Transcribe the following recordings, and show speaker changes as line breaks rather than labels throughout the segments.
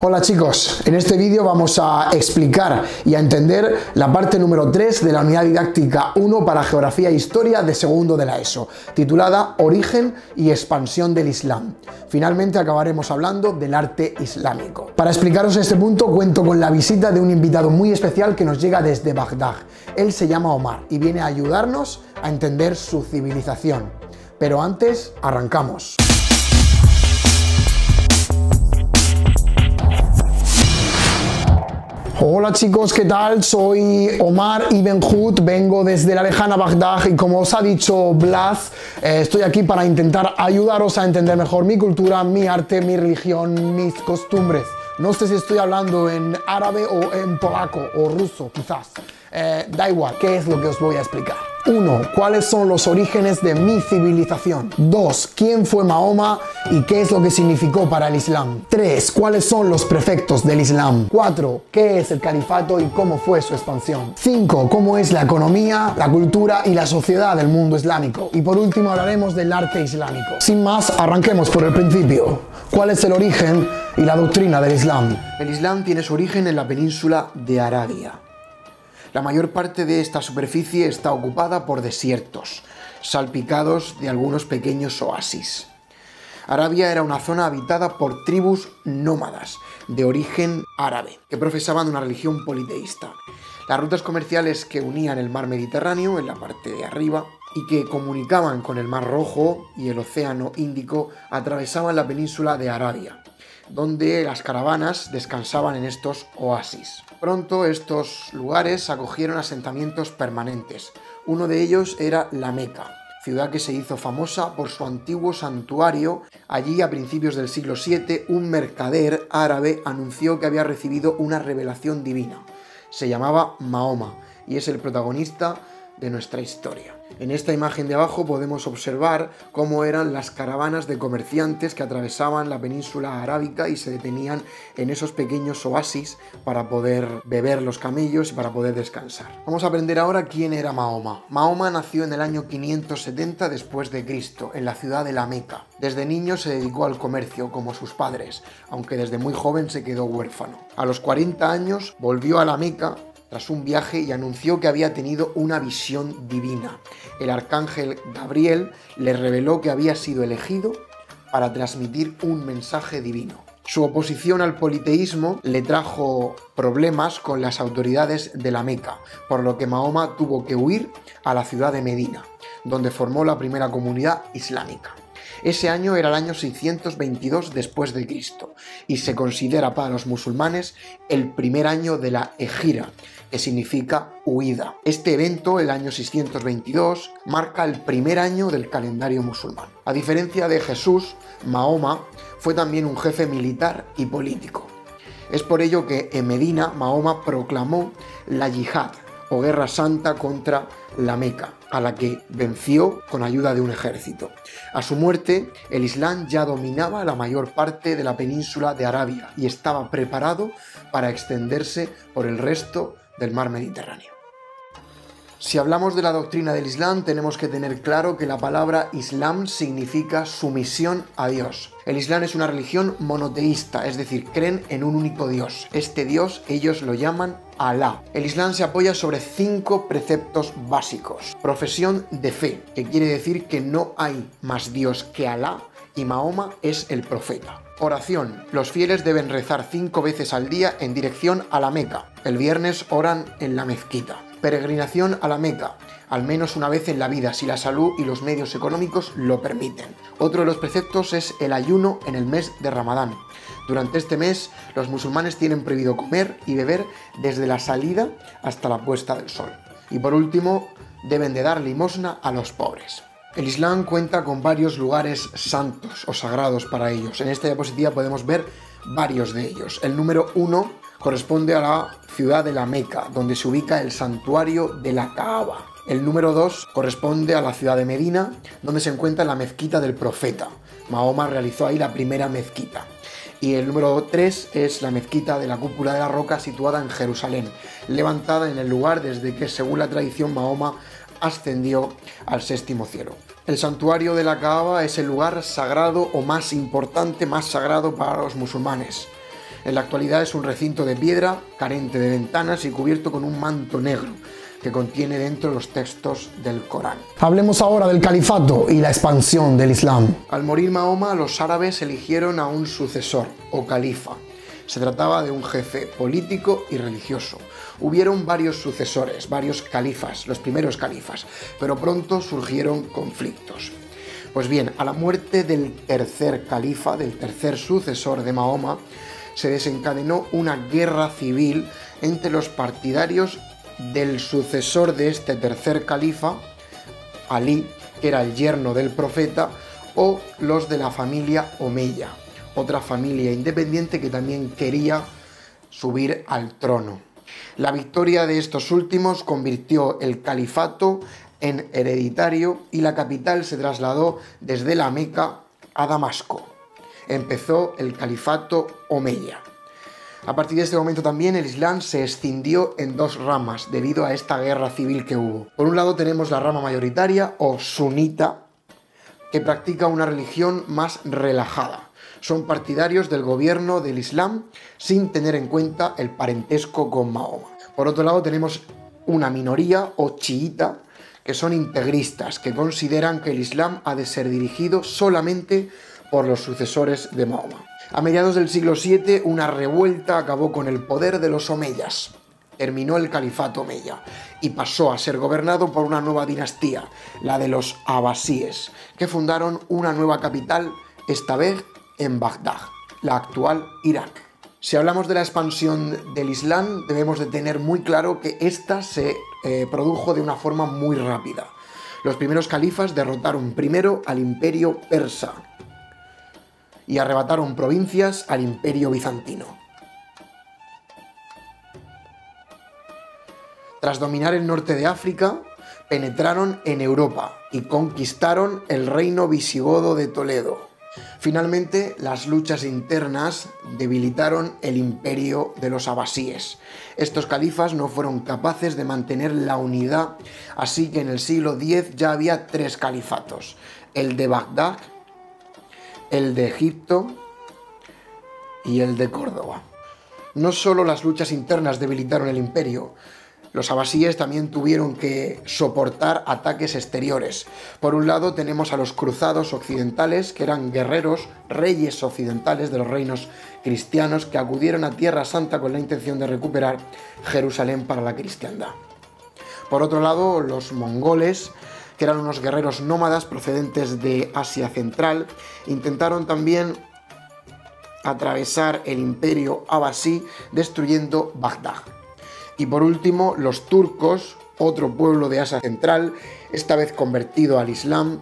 Hola chicos, en este vídeo vamos a explicar y a entender la parte número 3 de la unidad didáctica 1 para Geografía e Historia de segundo de la ESO, titulada Origen y expansión del Islam. Finalmente acabaremos hablando del arte islámico. Para explicaros este punto cuento con la visita de un invitado muy especial que nos llega desde Bagdad. Él se llama Omar y viene a ayudarnos a entender su civilización. Pero antes, arrancamos. Hola chicos, ¿qué tal? Soy Omar Ibn Hud, vengo desde la lejana Bagdad y como os ha dicho Blas, estoy aquí para intentar ayudaros a entender mejor mi cultura, mi arte, mi religión, mis costumbres. No sé si estoy hablando en árabe o en polaco o ruso, quizás. Da igual, ¿qué es lo que os voy a explicar? 1. ¿Cuáles son los orígenes de mi civilización? 2. ¿Quién fue Mahoma y qué es lo que significó para el Islam? 3. ¿Cuáles son los prefectos del Islam? 4. ¿Qué es el califato y cómo fue su expansión? 5. ¿Cómo es la economía, la cultura y la sociedad del mundo islámico? Y por último hablaremos del arte islámico. Sin más, arranquemos por el principio. ¿Cuál es el origen y la doctrina del Islam?
El Islam tiene su origen en la península de Arabia. La mayor parte de esta superficie está ocupada por desiertos, salpicados de algunos pequeños oasis. Arabia era una zona habitada por tribus nómadas de origen árabe, que profesaban una religión politeísta. Las rutas comerciales que unían el mar Mediterráneo en la parte de arriba y que comunicaban con el Mar Rojo y el Océano Índico atravesaban la península de Arabia, donde las caravanas descansaban en estos oasis. Pronto estos lugares acogieron asentamientos permanentes. Uno de ellos era la Meca, ciudad que se hizo famosa por su antiguo santuario. Allí, a principios del siglo VII, un mercader árabe anunció que había recibido una revelación divina. Se llamaba Mahoma y es el protagonista de nuestra historia. En esta imagen de abajo podemos observar cómo eran las caravanas de comerciantes que atravesaban la península arábica y se detenían en esos pequeños oasis para poder beber los camellos y para poder descansar. Vamos a aprender ahora quién era Mahoma. Mahoma nació en el año 570 después de Cristo, en la ciudad de la Meca. Desde niño se dedicó al comercio como sus padres, aunque desde muy joven se quedó huérfano. A los 40 años volvió a la Meca tras un viaje y anunció que había tenido una visión divina. El arcángel Gabriel le reveló que había sido elegido para transmitir un mensaje divino. Su oposición al politeísmo le trajo problemas con las autoridades de la Meca, por lo que Mahoma tuvo que huir a la ciudad de Medina, donde formó la primera comunidad islámica. Ese año era el año 622 después de Cristo y se considera para los musulmanes el primer año de la Hejira, que significa huida. Este evento, el año 622, marca el primer año del calendario musulmán. A diferencia de Jesús, Mahoma fue también un jefe militar y político. Es por ello que en Medina Mahoma proclamó la yihad o guerra santa contra la Meca, a la que venció con ayuda de un ejército. A su muerte, el Islam ya dominaba la mayor parte de la península de Arabia y estaba preparado para extenderse por el resto del mar Mediterráneo. Si hablamos de la doctrina del Islam, tenemos que tener claro que la palabra Islam significa sumisión a Dios. El Islam es una religión monoteísta, es decir, creen en un único Dios. Este Dios ellos lo llaman Alá. El Islam se apoya sobre 5 preceptos básicos. Profesión de fe, que quiere decir que no hay más Dios que Alá y Mahoma es el profeta. Oración. Los fieles deben rezar 5 veces al día en dirección a la Meca. El viernes oran en la mezquita. Peregrinación a la Meca, al menos una vez en la vida, si la salud y los medios económicos lo permiten. Otro de los preceptos es el ayuno en el mes de Ramadán. Durante este mes, los musulmanes tienen prohibido comer y beber desde la salida hasta la puesta del sol. Y por último, deben de dar limosna a los pobres. El Islam cuenta con varios lugares santos o sagrados para ellos. En esta diapositiva podemos ver varios de ellos. El número 1 corresponde a la ciudad de la Meca, donde se ubica el santuario de la Kaaba. El número 2 corresponde a la ciudad de Medina, donde se encuentra la mezquita del profeta. Mahoma realizó ahí la primera mezquita. Y el número 3 es la mezquita de la Cúpula de la Roca, situada en Jerusalén, levantada en el lugar desde que, según la tradición, Mahoma ascendió al 6º cielo. El santuario de la Kaaba es el lugar sagrado o más importante, más sagrado para los musulmanes. En la actualidad es un recinto de piedra, carente de ventanas y cubierto con un manto negro, que contiene dentro los textos del Corán.
Hablemos ahora del califato y la expansión del Islam.
Al morir Mahoma, los árabes eligieron a un sucesor, o califa. Se trataba de un jefe político y religioso. Hubieron varios sucesores, varios califas, los primeros califas, pero pronto surgieron conflictos. Pues bien, a la muerte del tercer califa, del tercer sucesor de Mahoma, se desencadenó una guerra civil entre los partidarios del sucesor de este tercer califa, Alí, que era el yerno del profeta, o los de la familia Omeya, otra familia independiente que también quería subir al trono. La victoria de estos últimos convirtió el califato en hereditario y la capital se trasladó desde la Meca a Damasco. Empezó el califato Omeya. A partir de este momento también el Islam se escindió en dos ramas debido a esta guerra civil que hubo. Por un lado tenemos la rama mayoritaria o sunita, que practica una religión más relajada. Son partidarios del gobierno del Islam sin tener en cuenta el parentesco con Mahoma. Por otro lado tenemos una minoría o chiita, que son integristas, que consideran que el Islam ha de ser dirigido solamente por los sucesores de Mahoma. A mediados del siglo VII, una revuelta acabó con el poder de los omeyas. Terminó el califato omeya y pasó a ser gobernado por una nueva dinastía, la de los abasíes, que fundaron una nueva capital, esta vez en Bagdad, la actual Irak. Si hablamos de la expansión del Islam, debemos de tener muy claro que esta se produjo de una forma muy rápida. Los primeros califas derrotaron primero al imperio persa y arrebataron provincias al imperio bizantino. Tras dominar el norte de África, penetraron en Europa y conquistaron el reino visigodo de Toledo. Finalmente, las luchas internas debilitaron el imperio de los abasíes. Estos califas no fueron capaces de mantener la unidad, así que en el siglo X ya había tres califatos: el de Bagdad, el de Egipto y el de Córdoba. No solo las luchas internas debilitaron el imperio, los abasíes también tuvieron que soportar ataques exteriores. Por un lado tenemos a los cruzados occidentales, que eran guerreros, reyes occidentales de los reinos cristianos que acudieron a Tierra Santa con la intención de recuperar Jerusalén para la cristiandad. Por otro lado, los mongoles, que eran unos guerreros nómadas procedentes de Asia Central, intentaron también atravesar el imperio abasí destruyendo Bagdad. Y por último, los turcos, otro pueblo de Asia Central, esta vez convertido al Islam,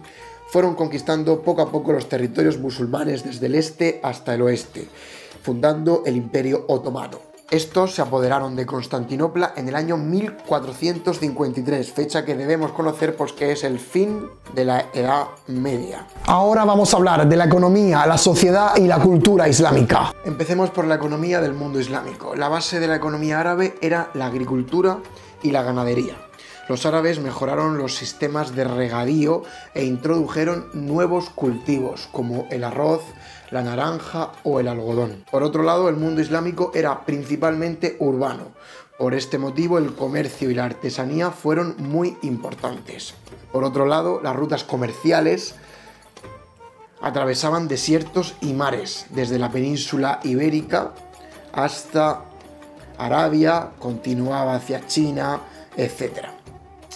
fueron conquistando poco a poco los territorios musulmanes desde el este hasta el oeste, fundando el Imperio Otomano. Estos se apoderaron de Constantinopla en el año 1453, fecha que debemos conocer pues que es el fin de la Edad Media.
Ahora vamos a hablar de la economía, la sociedad y la cultura islámica.
Empecemos por la economía del mundo islámico. La base de la economía árabe era la agricultura y la ganadería. Los árabes mejoraron los sistemas de regadío e introdujeron nuevos cultivos como el arroz, la naranja o el algodón. Por otro lado, el mundo islámico era principalmente urbano. Por este motivo, el comercio y la artesanía fueron muy importantes. Por otro lado, las rutas comerciales atravesaban desiertos y mares, desde la península ibérica hasta Arabia, continuaba hacia China, etc.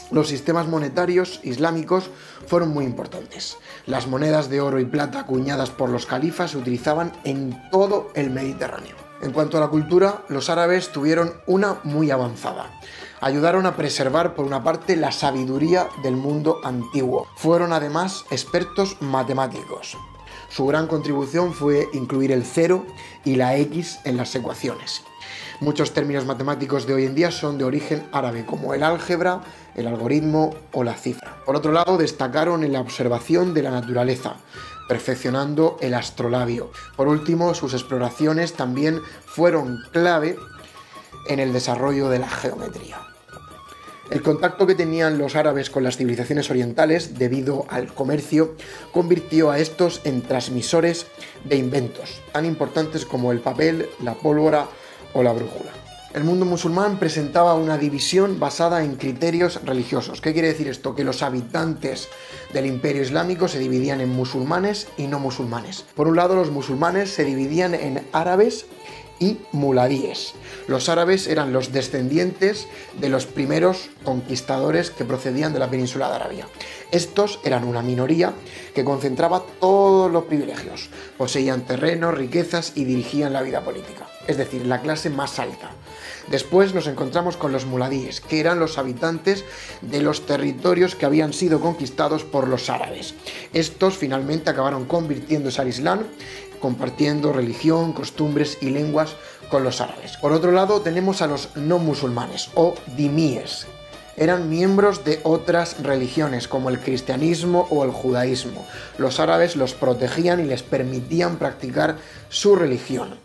Los sistemas monetarios islámicos fueron muy importantes. Las monedas de oro y plata acuñadas por los califas se utilizaban en todo el Mediterráneo. En cuanto a la cultura, los árabes tuvieron una muy avanzada. Ayudaron a preservar, por una parte, la sabiduría del mundo antiguo. Fueron además expertos matemáticos. Su gran contribución fue incluir el cero y la X en las ecuaciones. Muchos términos matemáticos de hoy en día son de origen árabe, como el álgebra, el algoritmo o la cifra. Por otro lado, destacaron en la observación de la naturaleza, perfeccionando el astrolabio. Por último, sus exploraciones también fueron clave en el desarrollo de la geometría. El contacto que tenían los árabes con las civilizaciones orientales, debido al comercio, convirtió a estos en transmisores de inventos, tan importantes como el papel, la pólvora o la brújula. El mundo musulmán presentaba una división basada en criterios religiosos. ¿Qué quiere decir esto? Que los habitantes del Imperio Islámico se dividían en musulmanes y no musulmanes. Por un lado, los musulmanes se dividían en árabes y muladíes. Los árabes eran los descendientes de los primeros conquistadores que procedían de la península de Arabia. Estos eran una minoría que concentraba todos los privilegios, poseían terrenos, riquezas y dirigían la vida política, es decir, la clase más alta. Después nos encontramos con los muladíes, que eran los habitantes de los territorios que habían sido conquistados por los árabes. Estos finalmente acabaron convirtiéndose al Islam, compartiendo religión, costumbres y lenguas con los árabes. Por otro lado, tenemos a los no musulmanes, o dhimíes. Eran miembros de otras religiones, como el cristianismo o el judaísmo. Los árabes los protegían y les permitían practicar su religión,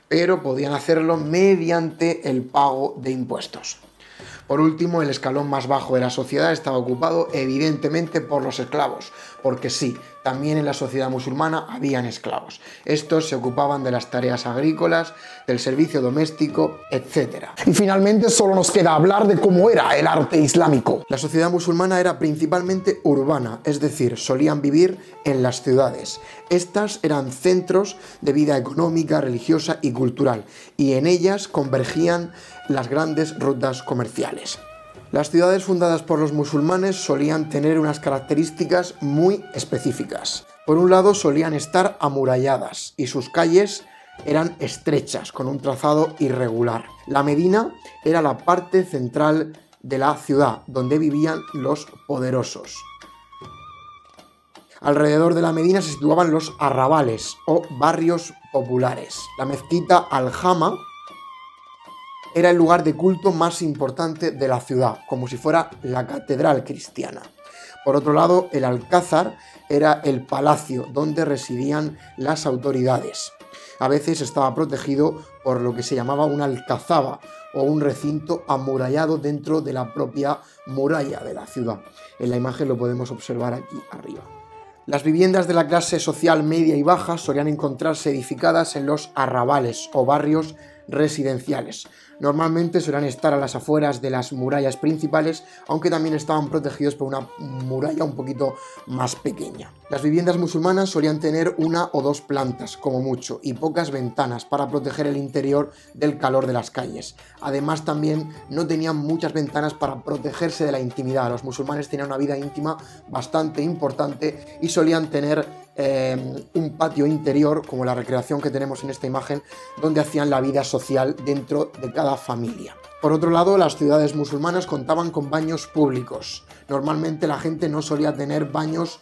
pero podían hacerlo mediante el pago de impuestos. Por último, el escalón más bajo de la sociedad estaba ocupado evidentemente por los esclavos, porque sí, también en la sociedad musulmana habían esclavos. Estos se ocupaban de las tareas agrícolas, del servicio doméstico, etc.
Y finalmente solo nos queda hablar de cómo era el arte islámico.
La sociedad musulmana era principalmente urbana, es decir, solían vivir en las ciudades. Estas eran centros de vida económica, religiosa y cultural, y en ellas convergían las grandes rutas comerciales. Las ciudades fundadas por los musulmanes solían tener unas características muy específicas. Por un lado, solían estar amuralladas y sus calles eran estrechas, con un trazado irregular. La Medina era la parte central de la ciudad, donde vivían los poderosos. Alrededor de la Medina se situaban los arrabales o barrios populares. La mezquita Al-Jama era el lugar de culto más importante de la ciudad, como si fuera la catedral cristiana. Por otro lado, el Alcázar era el palacio donde residían las autoridades. A veces estaba protegido por lo que se llamaba una alcazaba o un recinto amurallado dentro de la propia muralla de la ciudad. En la imagen lo podemos observar aquí arriba. Las viviendas de la clase social media y baja solían encontrarse edificadas en los arrabales o barrios residenciales. Normalmente solían estar a las afueras de las murallas principales, aunque también estaban protegidos por una muralla un poquito más pequeña. Las viviendas musulmanas solían tener una o dos plantas, como mucho, y pocas ventanas para proteger el interior del calor de las calles. Además, también no tenían muchas ventanas para protegerse de la intimidad. Los musulmanes tenían una vida íntima bastante importante y solían tener un patio interior, como la recreación que tenemos en esta imagen, donde hacían la vida social dentro de cada familia. Por otro lado, las ciudades musulmanas contaban con baños públicos. Normalmente la gente no solía tener baños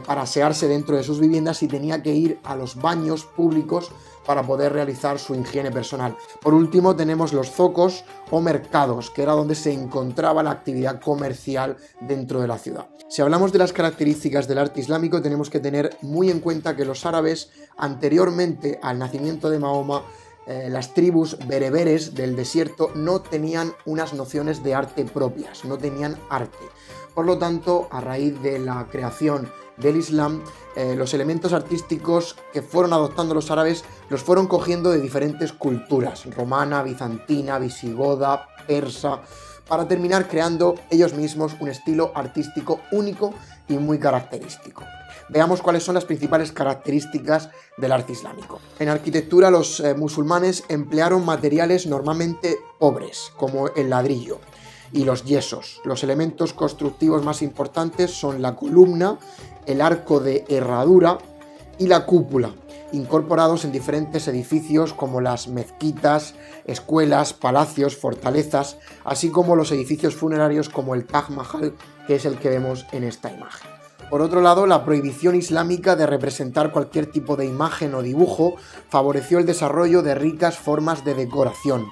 para asearse dentro de sus viviendas y tenía que ir a los baños públicos para poder realizar su higiene personal. Por último, tenemos los zocos o mercados, que era donde se encontraba la actividad comercial dentro de la ciudad. Si hablamos de las características del arte islámico, tenemos que tener muy en cuenta que los árabes, anteriormente al nacimiento de Mahoma, las tribus bereberes del desierto no tenían unas nociones de arte propias, no tenían arte. Por lo tanto, a raíz de la creación del Islam, los elementos artísticos que fueron adoptando los árabes los fueron cogiendo de diferentes culturas, romana, bizantina, visigoda, persa, para terminar creando ellos mismos un estilo artístico único y muy característico. Veamos cuáles son las principales características del arte islámico. En arquitectura, los musulmanes emplearon materiales normalmente pobres, como el ladrillo y los yesos. Los elementos constructivos más importantes son la columna, el arco de herradura y la cúpula, incorporados en diferentes edificios como las mezquitas, escuelas, palacios, fortalezas, así como los edificios funerarios como el Taj Mahal, que es el que vemos en esta imagen. Por otro lado, la prohibición islámica de representar cualquier tipo de imagen o dibujo favoreció el desarrollo de ricas formas de decoración,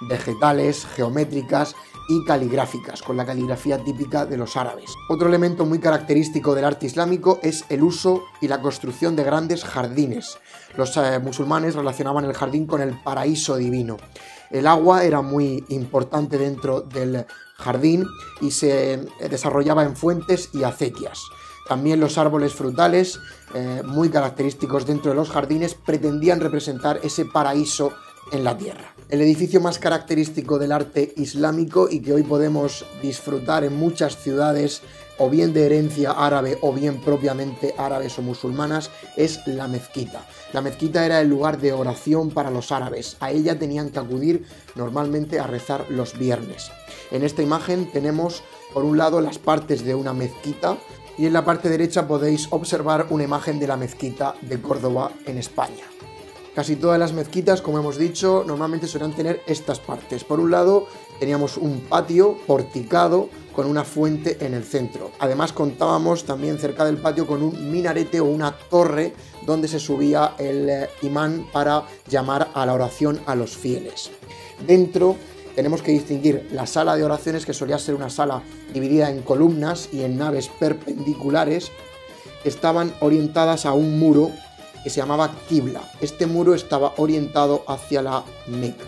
vegetales, geométricas y caligráficas, con la caligrafía típica de los árabes. Otro elemento muy característico del arte islámico es el uso y la construcción de grandes jardines. Los musulmanes relacionaban el jardín con el paraíso divino. El agua era muy importante dentro del jardín y se desarrollaba en fuentes y acequias. También los árboles frutales, muy característicos dentro de los jardines, pretendían representar ese paraíso en la tierra. El edificio más característico del arte islámico y que hoy podemos disfrutar en muchas ciudades, o bien de herencia árabe o bien propiamente árabes o musulmanas, es la mezquita. La mezquita era el lugar de oración para los árabes. A ella tenían que acudir normalmente a rezar los viernes. En esta imagen tenemos por un lado las partes de una mezquita y en la parte derecha podéis observar una imagen de la mezquita de Córdoba en España. Casi todas las mezquitas, como hemos dicho, normalmente suelen tener estas partes. Por un lado teníamos un patio porticado con una fuente en el centro. Además contábamos también cerca del patio con un minarete o una torre donde se subía el imán para llamar a la oración a los fieles. Dentro tenemos que distinguir la sala de oraciones, que solía ser una sala dividida en columnas y en naves perpendiculares que estaban orientadas a un muro que se llamaba Qibla. Este muro estaba orientado hacia la Meca.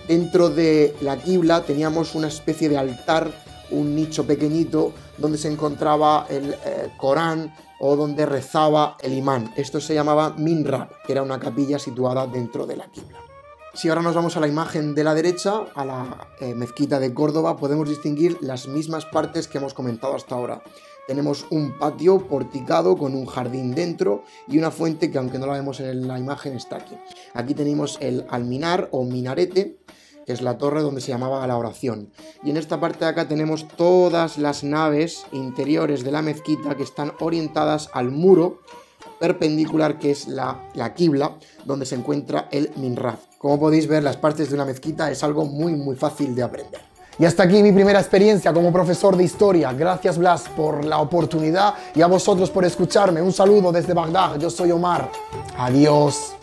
Dentro de la Qibla teníamos una especie de altar, un nicho pequeñito donde se encontraba el Corán o donde rezaba el imán. Esto se llamaba Minrab, que era una capilla situada dentro de la Qibla. Si ahora nos vamos a la imagen de la derecha, a la mezquita de Córdoba, podemos distinguir las mismas partes que hemos comentado hasta ahora. Tenemos un patio porticado con un jardín dentro y una fuente que, aunque no la vemos en la imagen, está aquí. Aquí tenemos el alminar o minarete, que es la torre donde se llamaba la oración. Y en esta parte de acá tenemos todas las naves interiores de la mezquita que están orientadas al muro perpendicular, que es la Qibla, donde se encuentra el minrab. Como podéis ver, las partes de una mezquita es algo muy fácil de aprender.
Y hasta aquí mi primera experiencia como profesor de historia. Gracias, Blas, por la oportunidad y a vosotros por escucharme. Un saludo desde Bagdad. Yo soy Omar. Adiós.